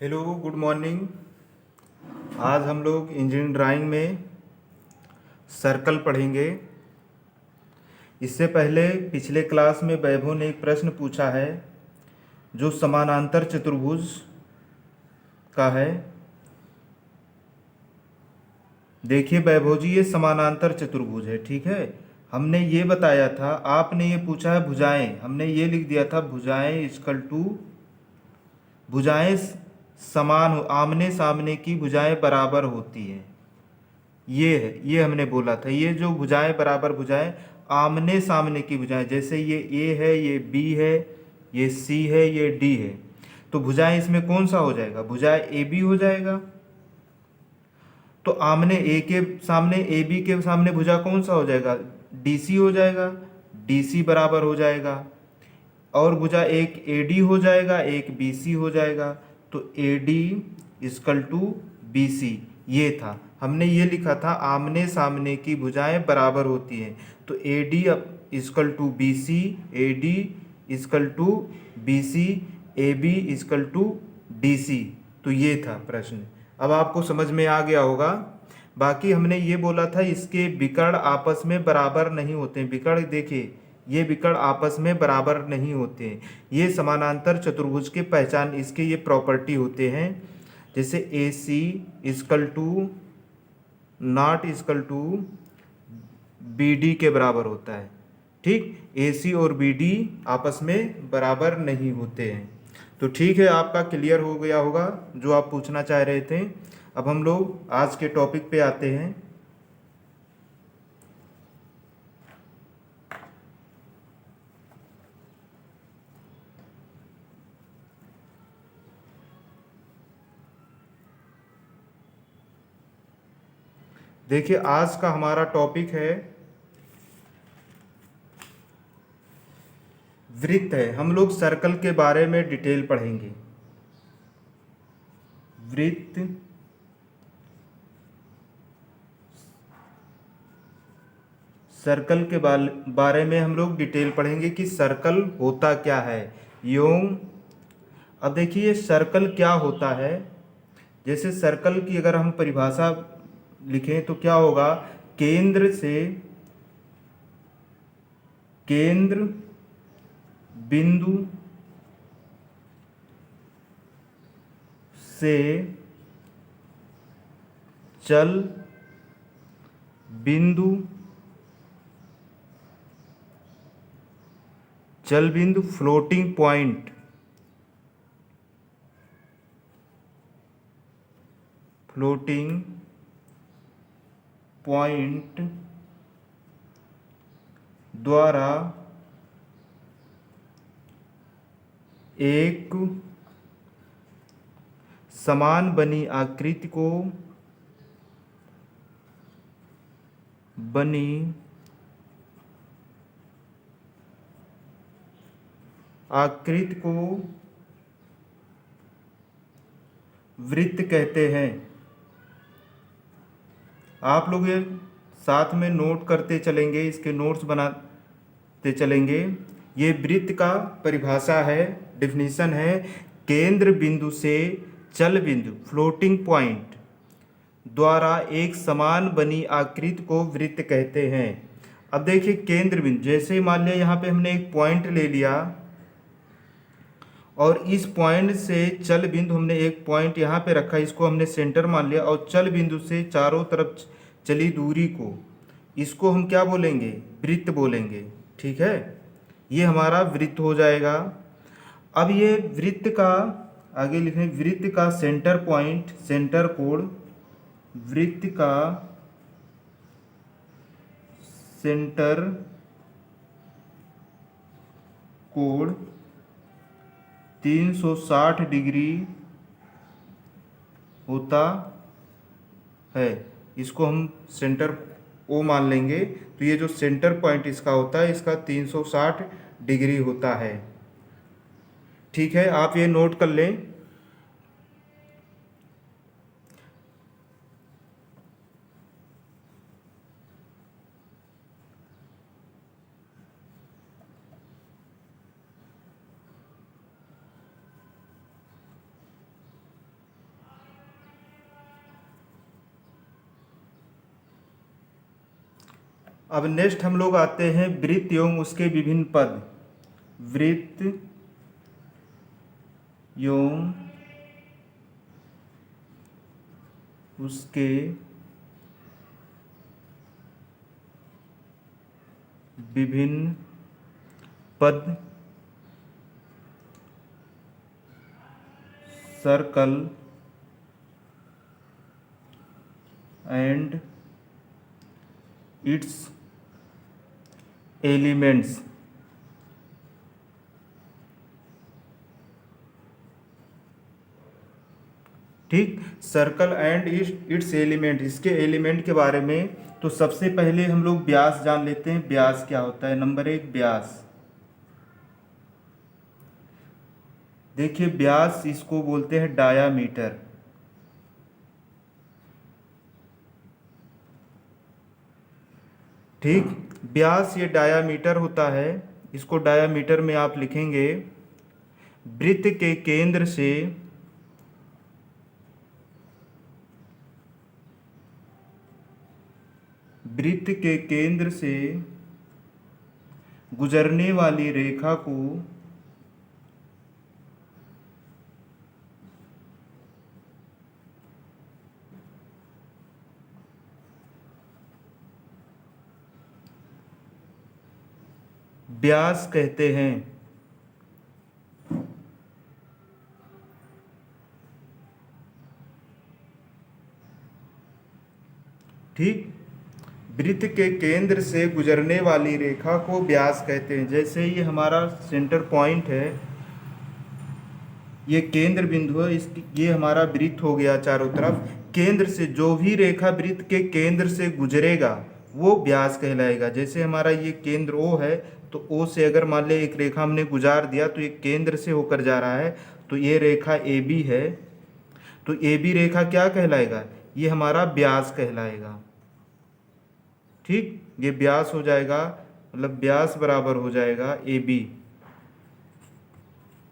Hello, good morning. आज हम लोग इंजीनियरिंग ड्राइंग में सर्कल पढ़ेंगे। इससे पहले पिछले क्लास में वैभव ने एक प्रश्न पूछा है जो समानांतर चतुर्भुज का है। देखिए वैभव जी, ये समानांतर चतुर्भुज है, ठीक है। हमने ये बताया था, आपने ये पूछा है भुजाएं, हमने ये लिख दिया था भुजाएं इक्वल टू भुजाएं समान हो, आमने सामने की भुजाएं बराबर होती हैं। ये है, ये हमने बोला था। ये जो भुजाएं बराबर भुजाएं आमने सामने की भुजाएं, जैसे ये ए है, ये बी है, ये सी है, ये डी है, तो भुजाएं इसमें कौन सा हो जाएगा? भुजाएं ए बी हो जाएगा। तो आमने ए के सामने, ए बी के सामने भुजा कौन सा हो जाएगा? डी सी हो जाएगा। डी सी बराबर हो जाएगा। और भुजा एक ए डी हो जाएगा, एक बी सी हो जाएगा। तो A D is equal to B C, ये था। हमने ये लिखा था आमने सामने की भुजाएं बराबर होती हैं। तो A D is equal to B C, A D is equal to B C, A B is equal to D C. तो ये था प्रश्न। अब आपको समझ में आ गया होगा। बाकी हमने ये बोला था इसके विकर्ण आपस में बराबर नहीं होते हैं। विकर्ण देखिए, ये विकर्ण आपस में बराबर नहीं होते हैं। ये समानांतर चतुर्भुज के पहचान, इसके ये प्रॉपर्टी होते हैं। जैसे A C equal to not equal to B D के बराबर होता है, ठीक। ए सी और बी डी आपस में बराबर नहीं होते हैं। तो ठीक है, आपका क्लियर हो गया होगा जो आप पूछना चाह रहे थे। अब हम लोग आज के टॉपिक पे आते हैं। देखिए आज का हमारा टॉपिक है वृत्त है। हम लोग सर्कल के बारे में डिटेल पढ़ेंगे। वृत्त, सर्कल के बारे में हम लोग डिटेल पढ़ेंगे कि सर्कल होता क्या है। योग, अब देखिए सर्कल क्या होता है। जैसे सर्कल की अगर हम परिभाषा लिखें तो क्या होगा? केंद्र से, केंद्र बिंदु से चल बिंदु, चल बिंदु फ्लोटिंग पॉइंट, फ्लोटिंग पॉइंट द्वारा एक समान बनी आकृति को, बनी आकृति को वृत्त कहते हैं। आप लोग ये साथ में नोट करते चलेंगे, इसके नोट्स बनाते चलेंगे। ये वृत्त का परिभाषा है, डिफिनीशन है, केंद्र बिंदु से चल बिंदु फ्लोटिंग पॉइंट द्वारा एक समान बनी आकृति को वृत्त कहते हैं। अब देखिए केंद्र बिंदु, जैसे मान लिया यहाँ पे हमने एक पॉइंट ले लिया और इस पॉइंट से चल बिंदु, हमने एक पॉइंट यहाँ पे रखा, इसको हमने सेंटर मान लिया और चल बिंदु से चारों तरफ चली दूरी को, इसको हम क्या बोलेंगे? वृत्त बोलेंगे, ठीक है। ये हमारा वृत्त हो जाएगा। अब ये वृत्त का आगे लिखें, वृत्त का सेंटर पॉइंट, सेंटर कोण, वृत्त का सेंटर कोण 360 डिग्री होता है। इसको हम सेंटर ओ मान लेंगे। तो ये जो सेंटर पॉइंट इसका होता है, इसका 360 डिग्री होता है, ठीक है। आप ये नोट कर लें। अब नेक्स्ट हम लोग आते हैं वृत्त एवं उसके विभिन्न पद। वृत्त एवं उसके विभिन्न पद। Circle and it's elements. ठीक, सर्कल एंड इट्स एलिमेंट, इसके एलिमेंट के बारे में तो सबसे पहले हम लोग व्यास जान लेते हैं। व्यास क्या होता है? नंबर 1 व्यास। देखिए व्यास इसको बोलते हैं डायामीटर। ठीक, व्यास ये डायामीटर होता है। इसको डायामीटर में आप लिखेंगे वृत्त के केंद्र से गुजरने वाली रेखा को व्यास कहते हैं। ठीक, वृत्त के केंद्र से गुजरने वाली रेखा को व्यास कहते हैं। जैसे ये हमारा सेंटर पॉइंट है, ये केंद्र बिंदु है, ये हमारा वृत्त हो गया चारों तरफ। केंद्र से जो भी रेखा वृत्त के केंद्र से गुजरेगा वो व्यास कहलाएगा। जैसे हमारा ये केंद्र O है, तो O से अगर मान ले एक रेखा हमने गुजार दिया तो ये केंद्र से होकर जा रहा है, तो ये रेखा AB है, तो AB रेखा क्या कहलाएगा? ये हमारा व्यास कहलाएगा। ठीक, ये व्यास हो जाएगा, मतलब व्यास बराबर हो जाएगा AB।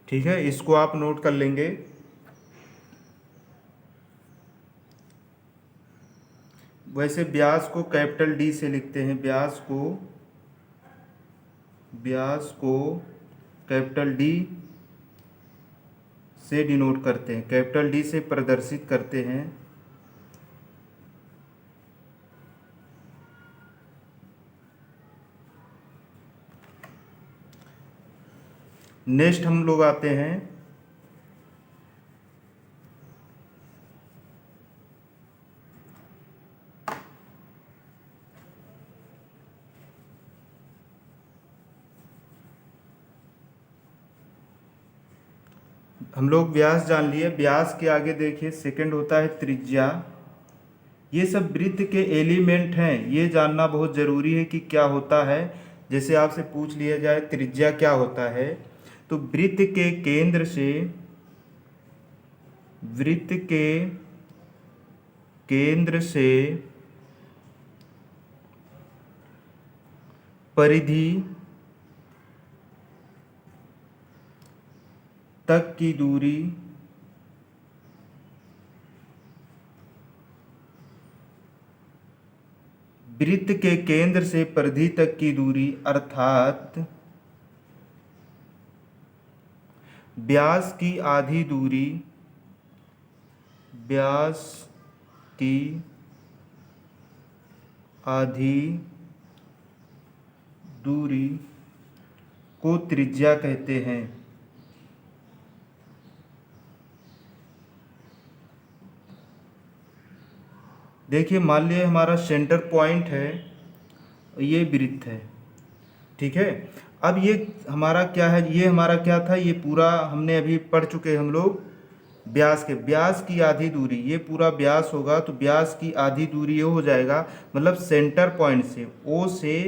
ठीक है, इसको आप नोट कर लेंगे। वैसे व्यास को कैपिटल D से लिखते हैं। व्यास को कैपिटल D से डिनोट करते हैं, कैपिटल D से प्रदर्शित करते हैं। नेक्स्ट हम लोग आते हैं हम लोग व्यास जान लिए। व्यास के आगे देखिए सेकंड होता है त्रिज्या। ये सब वृत्त के एलिमेंट हैं, ये जानना बहुत ज़रूरी है कि क्या होता है। जैसे आपसे पूछ लिया जाए त्रिज्या क्या होता है, तो वृत्त के केंद्र से परिधि तक की दूरी वृत्त के केंद्र से परिधि तक की दूरी अर्थात व्यास की आधी दूरी, व्यास की आधी दूरी को त्रिज्या कहते हैं। देखिए मान लिया हमारा सेंटर पॉइंट है, ये वृत्त है। ठीक है, अब ये हमारा क्या है? ये हमारा क्या था? ये पूरा हमने अभी पढ़ चुके हम लोग व्यास की आधी दूरी, ये पूरा व्यास होगा, तो व्यास की आधी दूरी ये हो जाएगा, मतलब सेंटर पॉइंट से O से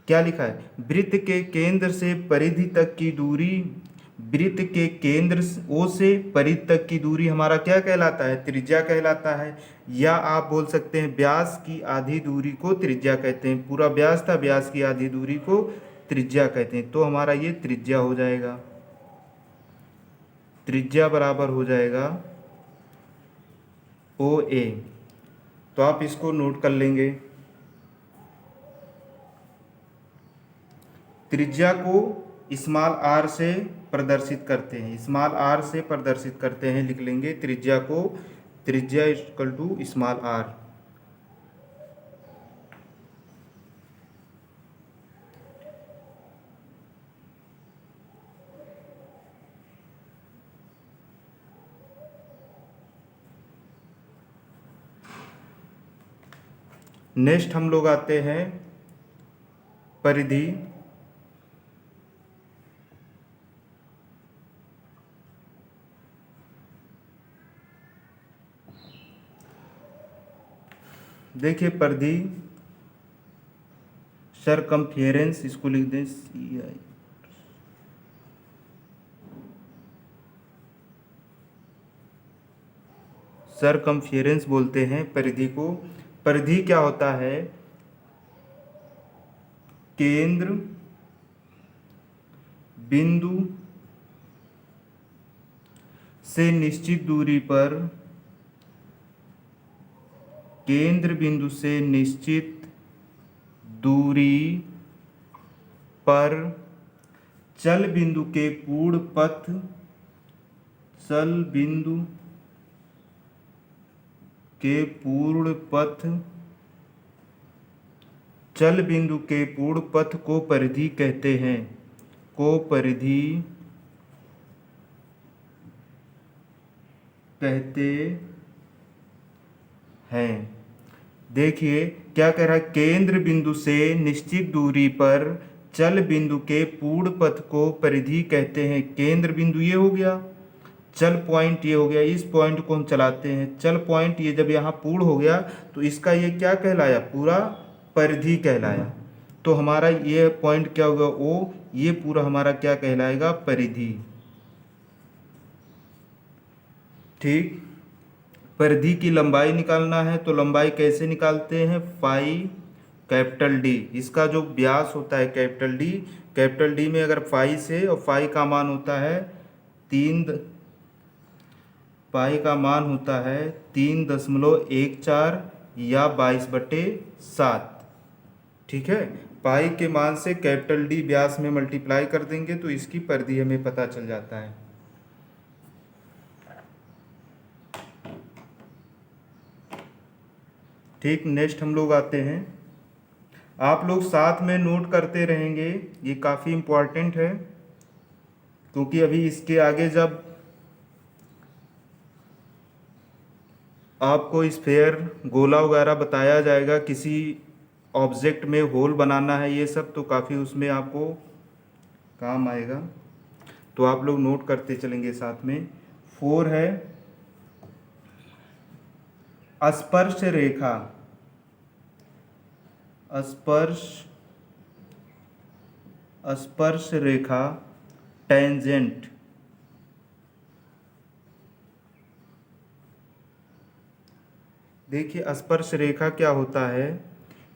क्या लिखा है? वृत्त के केंद्र से परिधि तक की दूरी, वृत्त के केंद्र O से परिधि तक की दूरी हमारा क्या कहलाता है? त्रिज्या कहलाता है। या आप बोल सकते हैं व्यास की आधी दूरी को त्रिज्या कहते हैं। पूरा व्यास था, व्यास की आधी दूरी को त्रिज्या कहते हैं। तो हमारा ये त्रिज्या हो जाएगा। त्रिज्या बराबर हो जाएगा OA। तो आप इसको नोट कर लेंगे। त्रिज्या को स्मॉल आर से प्रदर्शित करते हैं, स्मॉल आर से प्रदर्शित करते हैं, लिख लेंगे त्रिज्या को, त्रिज्या equal to small R. Next हम लोग आते हैं परिधि। देखिए परिधि सरकमफेरेंस, इसको लिख दें CI। सरकमफेरेंस बोलते हैं परिधि को। परिधि क्या होता है? केंद्र बिंदु से निश्चित दूरी पर, केंद्र बिंदु से निश्चित दूरी पर चल बिंदु के पूर्ण पथ, चल बिंदु के पूर्ण पथ, चल बिंदु के पूर्ण पथ को परिधि कहते हैं, को परिधि कहते हैं। देखिए क्या कह रहा है, केंद्र बिंदु से निश्चित दूरी पर चल बिंदु के पूर्ण पथ को परिधि कहते हैं। केंद्र बिंदु ये हो गया, चल पॉइंट ये हो गया, इस पॉइंट को हम चलाते हैं। चल पॉइंट ये जब यहाँ पूर्ण हो गया तो इसका ये क्या कहलाया? पूरा परिधि कहलाया। तो हमारा ये पॉइंट क्या होगा? ओ, ये पूरा हमारा क्या कहलाएगा? परिधि। ठीक। परिधि की लंबाई निकालना है तो लंबाई कैसे निकालते हैं? Phi capital D. इसका जो व्यास होता है कैपिटल डी, कैपिटल डी में अगर फाई से, और फाई का मान होता है 3, पाई का मान होता है 3.14 या 22/7। ठीक है। पाई के मान से कैपिटल डी व्यास में मल्टीप्लाई कर देंगे तो इसकी परिधि हमें पता चल जाता है। ठीक। नेक्स्ट हम लोग आते हैं, आप लोग साथ में नोट करते रहेंगे, ये काफ़ी इम्पोर्टेंट है, क्योंकि अभी इसके आगे जब आपको स्फेयर, गोला वगैरह बताया जाएगा, किसी ऑब्जेक्ट में होल बनाना है, ये सब तो काफ़ी उसमें आपको काम आएगा, तो आप लोग नोट करते चलेंगे साथ में। 4 है स्पर्श रेखा, स्पर्श रेखा टेंजेंट। देखिए स्पर्श रेखा क्या होता है?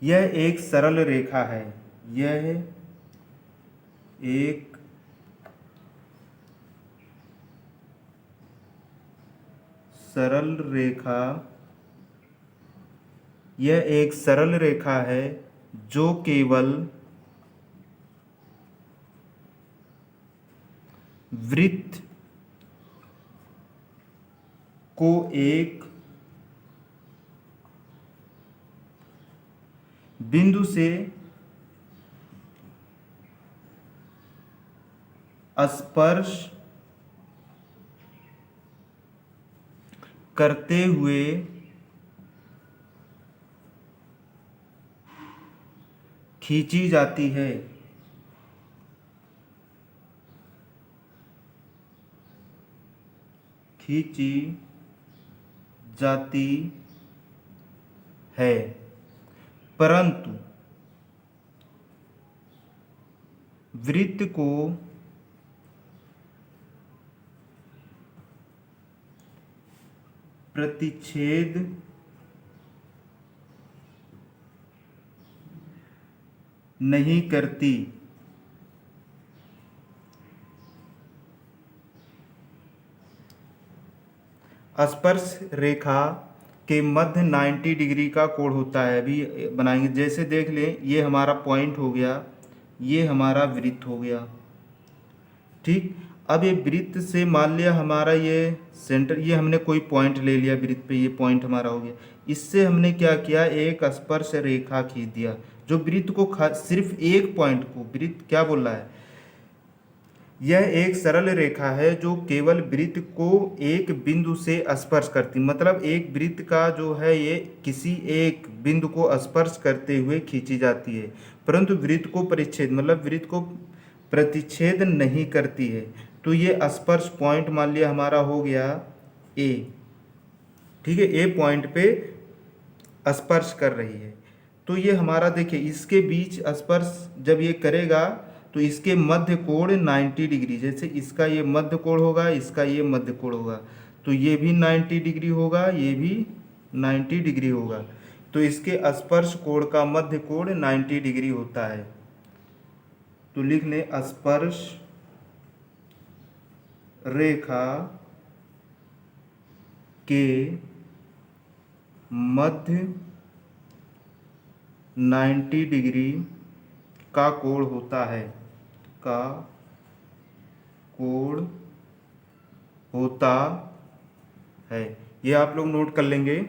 यह एक सरल रेखा है, यह एक सरल रेखा, यह एक सरल रेखा है जो केवल वृत्त को एक बिंदु से स्पर्श करते हुए खींची जाती है। खींची जाती है, परंतु वृत्त को प्रतिच्छेद नहीं करती। स्पर्श रेखा के मध्य 90 डिग्री का कोण होता है। अभी बनाएंगे, जैसे देख लें, ये हमारा पॉइंट हो गया, ये हमारा वृत्त हो गया। ठीक, अब ये वृत्त से मान लिया हमारा ये सेंटर, ये हमने कोई पॉइंट ले लिया वृत्त पे, ये पॉइंट हमारा हो गया। इससे हमने क्या किया, एक स्पर्श रेखा खींच दिया जो वृत्त को सिर्फ एक पॉइंट को, वृत्त क्या बोल रहा है, यह एक सरल रेखा है जो केवल वृत्त को एक बिंदु से स्पर्श करती, मतलब एक वृत्त का जो है ये किसी एक बिंदु को स्पर्श करते हुए खींची जाती है, परंतु वृत्त को परिच्छेद मतलब वृत्त को प्रतिच्छेद नहीं करती है। तो ये स्पर्श पॉइंट मान लिया हमारा हो गया ए। ठीक है, ए पॉइंट पे स्पर्श कर रही है। तो ये हमारा देखिए इसके बीच स्पर्श जब ये करेगा तो इसके मध्य कोण 90 डिग्री, जैसे इसका ये मध्य कोण होगा, इसका ये मध्य कोण होगा, तो ये भी 90 डिग्री होगा, ये भी 90 डिग्री होगा। तो इसके स्पर्श कोण का मध्य कोण 90 डिग्री होता है। तो लिख लें स्पर्श रेखा के मध्य 90 डिग्री का कोण होता है, का कोण होता है। ये आप लोग नोट कर लेंगे।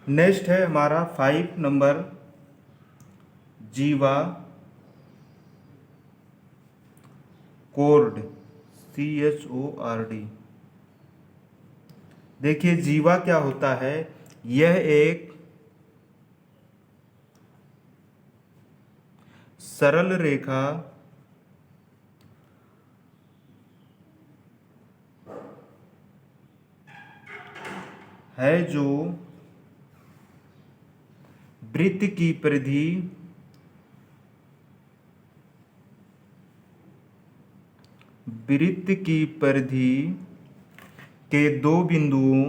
नेक्स्ट है हमारा 5 नंबर, जीवा कोर्ड, CHORD। देखिए जीवा क्या होता है, यह एक सरल रेखा है जो वृत्त की परिधि के दो बिंदुओं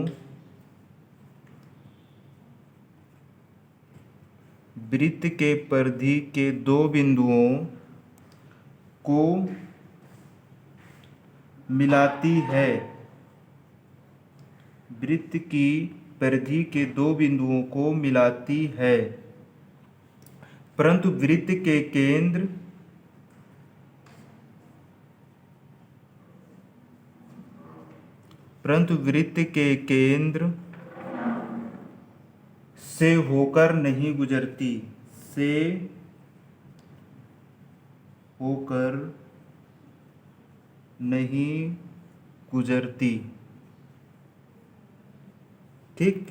वृत्त के परिधि के दो बिंदुओं को मिलाती है, वृत्त की परिधि के दो बिंदुओं को मिलाती है, परंतु वृत्त के केंद्र से होकर नहीं गुजरती, से होकर नहीं गुजरती। ठीक,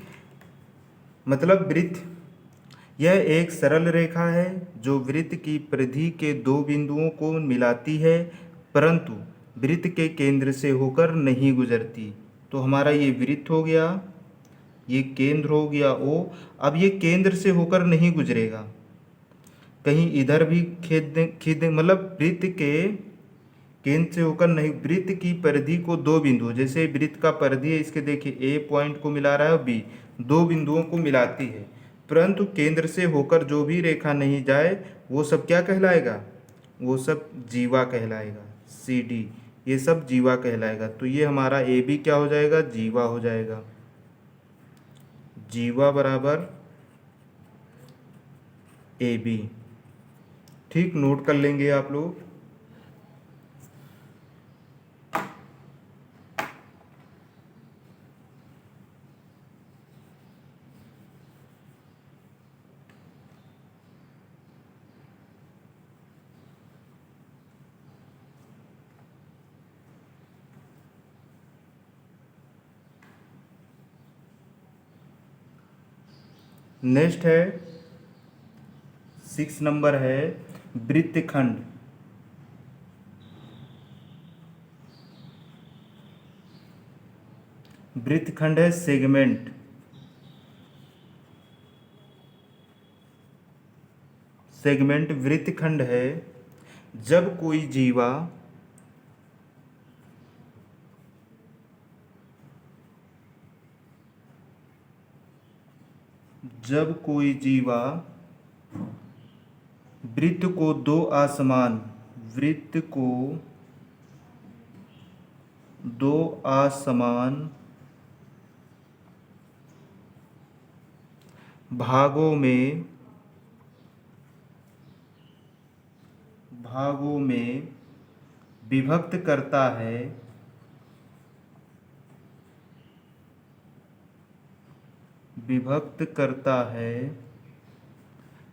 मतलब वृत्त यह एक सरल रेखा है जो वृत्त की परिधि के दो बिंदुओं को मिलाती है, परंतु वृत्त के केंद्र से होकर नहीं गुजरती। तो हमारा ये वृत्त हो गया, ये केंद्र हो गया O। अब ये केंद्र से होकर नहीं गुजरेगा, कहीं इधर भी खींच मतलब वृत्त के केंद्र से होकर नहीं, वृत्त की परिधि को दो बिंदु, जैसे वृत्त का परिधि है इसके, देखिए A पॉइंट को मिला रहा है और B, दो बिंदुओं को मिलाती है, परंतु केंद्र से होकर जो भी रेखा नहीं जाए वो सब क्या कहलाएगा, वो सब जीवा कहलाएगा। CD ये सब जीवा कहलाएगा। तो ये हमारा AB क्या हो जाएगा, जीवा हो जाएगा। जीवा बराबर AB। ठीक, नोट कर लेंगे आप लोग। नेक्स्ट है 6 नंबर है वृत्तखंड। वृत्तखंड है सेगमेंट। सेगमेंट वृत्तखंड है जब कोई जीवा वृत्त को दो असमान भागों में विभक्त करता है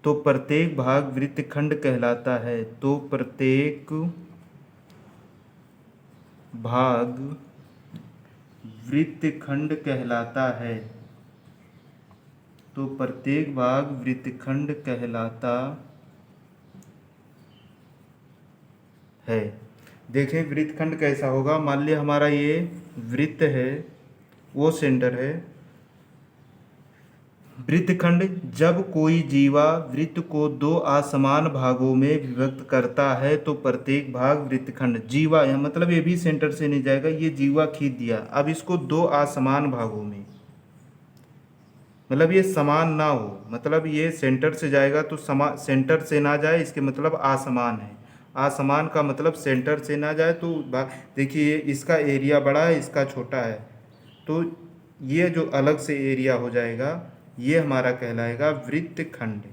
तो प्रत्येक भाग वृत्तखंड कहलाता है। तो प्रत्येक भाग वृत्तखंड कहलाता है। तो प्रत्येक भाग वृत्तखंड कहलाता है। देखें वृत्तखंड कैसा होगा। मान लिया हमारा ये वृत्त है, वो सेंटर है। वृत्तखंड जब कोई जीवा वृत्त को दो असमान भागों में विभक्त करता है तो प्रत्येक भाग वृत्तखंड। जीवा यहाँ मतलब ये भी सेंटर से नहीं जाएगा, ये जीवा खींच दिया। अब इसको दो असमान भागों में, मतलब ये समान ना हो, मतलब ये सेंटर से जाएगा तो सेंटर से ना जाए, इसके मतलब असमान है। असमान का मतलब सेंटर से ना जाए। तो देखिए इसका एरिया बड़ा है, इसका छोटा है, तो ये जो अलग से एरिया हो जाएगा ये हमारा कहलाएगा वृत्तखंड।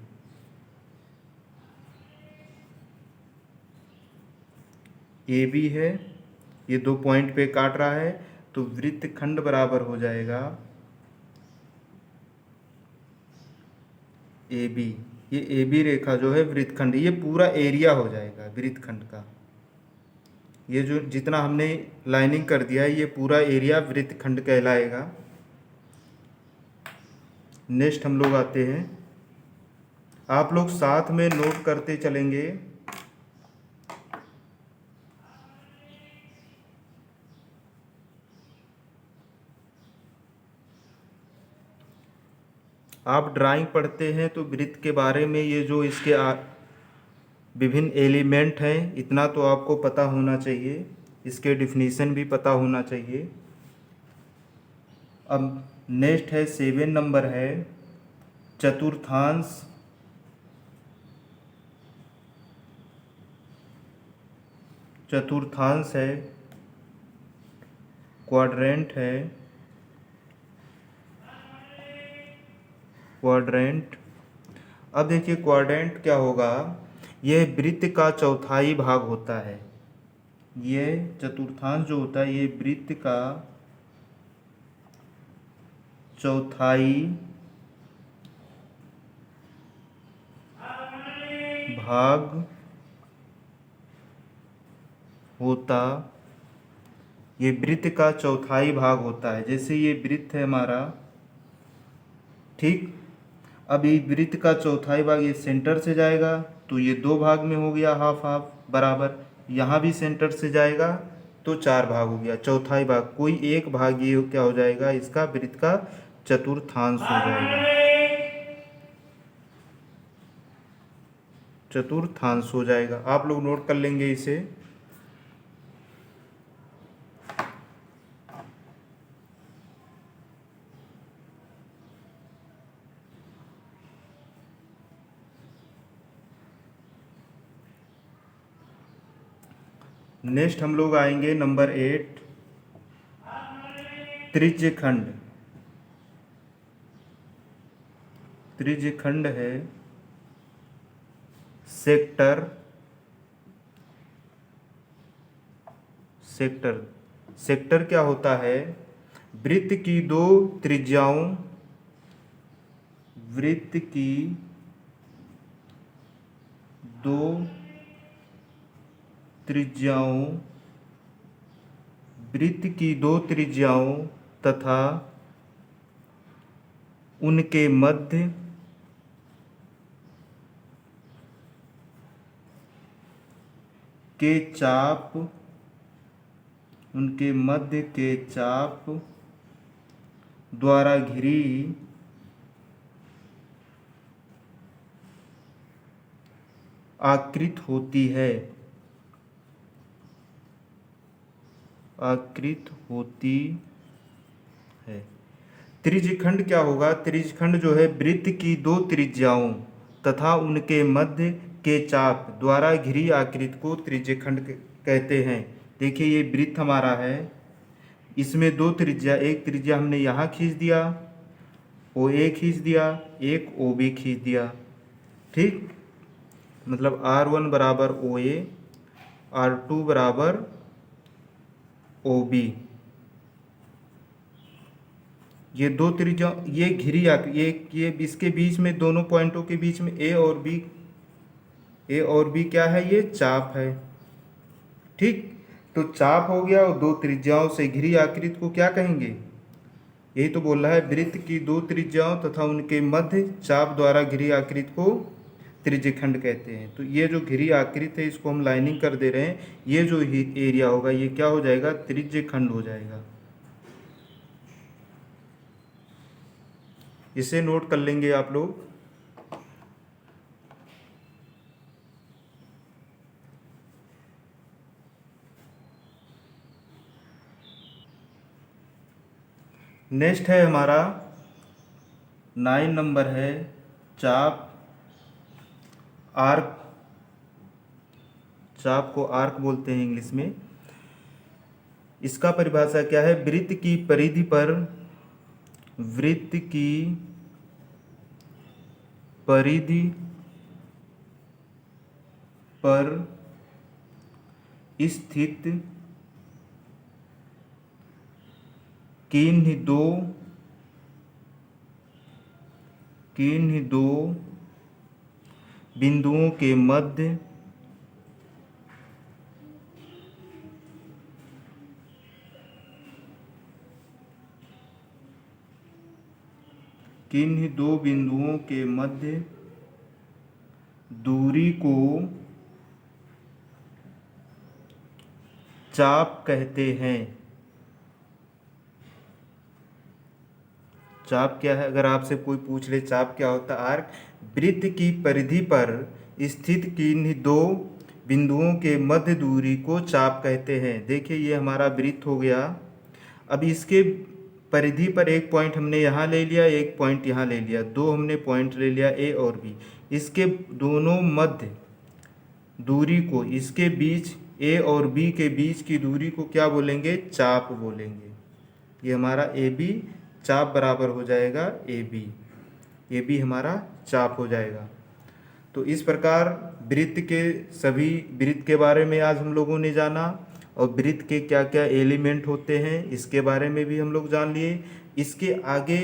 ए बी है, ये दो पॉइंट पे काट रहा है, तो वृत्तखंड बराबर हो जाएगा ए बी। ये ए बी रेखा जो है वृत्तखंड, ये पूरा एरिया हो जाएगा वृत्तखंड का। ये जो जितना हमने लाइनिंग कर दिया है ये पूरा एरिया वृत्तखंड कहलाएगा। नेक्स्ट हम लोग आते हैं, आप लोग साथ में नोट करते चलेंगे। आप ड्राइंग पढ़ते हैं तो वृत्त के बारे में ये जो इसके विभिन्न एलिमेंट हैं इतना तो आपको पता होना चाहिए, इसके डिफिनीशन भी पता होना चाहिए। अब नेक्स्ट है 7 नंबर है चतुर्थांश। चतुर्थांश है, क्वाड्रेंट है, क्वाड्रेंट। अब देखिए क्वाड्रेंट क्या होगा, यह वृत्त का चौथाई भाग होता है। यह चतुर्थांश जो होता है ये वृत्त का चौथाई भाग होता, ये वृत्त का चौथाई भाग होता है। जैसे ये वृत्त है हमारा, ठीक। अब ये वृत्त का चौथाई भाग ये सेंटर से जाएगा तो ये दो भाग में हो गया, हाफ हाफ बराबर। यहाँ भी सेंटर से जाएगा तो चार भाग हो गया, चौथाई भाग। कोई एक भाग ये क्या हो जाएगा, इसका वृत्त का चतुर्थांश हो जाएगा, चतुर्थांश हो जाएगा। आप लोग नोट कर लेंगे इसे। नेक्स्ट हम लोग आएंगे नंबर 8 त्रिज्यखंड। त्रिज्यखंड है सेक्टर। सेक्टर सेक्टर क्या होता है, वृत्त की दो त्रिज्याओं, वृत्त की दो त्रिज्याओं, वृत्त की दो त्रिज्याओं तथा उनके मध्य के चाप, उनके मध्य के चाप द्वारा घिरी आकृत होती है, आकृत होती है। त्रिज्यखंड क्या होगा, त्रिज्यखंड जो है वृत्त की दो त्रिज्याओं तथा उनके मध्य के चाप द्वारा घिरी आकृति को त्रिज्यखंड कहते हैं। देखिए ये वृत्त हमारा है, इसमें दो त्रिज्या, एक त्रिज्या हमने यहाँ खींच दिया, ओ ए खींच दिया, एक ओ बी खींच दिया। ठीक, मतलब R1 बराबर ओ ए, R2 बराबर ओ बी। ये दो त्रिज्या, ये घिरी ये इसके बीच में, दोनों पॉइंटों के बीच में ए और बी क्या है, ये चाप है। ठीक, तो चाप हो गया और दो त्रिज्याओं से घिरी आकृति को क्या कहेंगे? यही तो बोल रहा है, वृत्त की दो त्रिज्याओं तथा उनके मध्य चाप द्वारा घिरी आकृति को त्रिज्यखंड कहते हैं। तो ये जो घिरी आकृति है इसको हम लाइनिंग कर दे रहे हैं, ये जो एरिया होगा ये क्या हो जाएगा? त्रिज्यखंड हो जाएगा। इसे नोट कर लेंगे आप लोग। नेक्स्ट है हमारा 9 नंबर है चाप आर्क। चाप को आर्क बोलते हैं इंग्लिश में। इसका परिभाषा क्या है? वृत्त की परिधि पर, वृत्त की परिधि पर स्थित किन्हीं दो बिंदुओं के मध्य दूरी को चाप कहते हैं। चाप क्या है? अगर आपसे कोई पूछ ले चाप क्या होता है? आर्क वृत्त की परिधि पर स्थित किन्हीं दो बिंदुओं के मध्य दूरी को चाप कहते हैं। देखिए ये हमारा वृत्त हो गया। अब इसके परिधि पर एक पॉइंट हमने यहाँ ले लिया, एक पॉइंट यहाँ ले लिया, दो हमने पॉइंट ले लिया ए और बी। इसके दोनों मध्य दूरी को, इसके बीच ए और बी के बीच की दूरी को क्या बोलेंगे? चाप बोलेंगे। ये हमारा ए बी चाप बराबर हो जाएगा ए बी। ए बी हमारा चाप हो जाएगा। तो इस प्रकार वृत्त के सभी वृत्त के बारे में आज हम लोगों ने जाना, और वृत्त के क्या क्या एलिमेंट होते हैं इसके बारे में भी हम लोग जान लिए। इसके आगे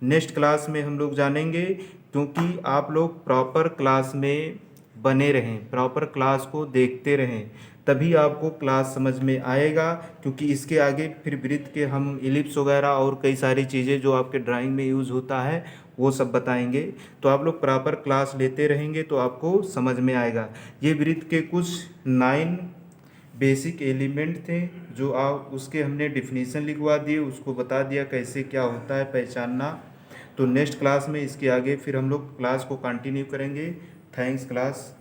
नेक्स्ट क्लास में हम लोग जानेंगे, क्योंकि आप लोग प्रॉपर क्लास में बने रहें, प्रॉपर क्लास को देखते रहें, तभी आपको क्लास समझ में आएगा। क्योंकि इसके आगे फिर वृत्त के हम इलिप्स वगैरह और कई सारी चीज़ें जो आपके ड्राइंग में यूज़ होता है वो सब बताएंगे। तो आप लोग प्रॉपर क्लास लेते रहेंगे तो आपको समझ में आएगा। ये वृत्त के कुछ 9 बेसिक एलिमेंट थे जो आप उसके हमने डिफिनीसन लिखवा दिए, उसको बता दिया कैसे क्या होता है पहचानना। तो नेक्स्ट क्लास में इसके आगे फिर हम लोग क्लास को कंटिन्यू करेंगे। Thanks class.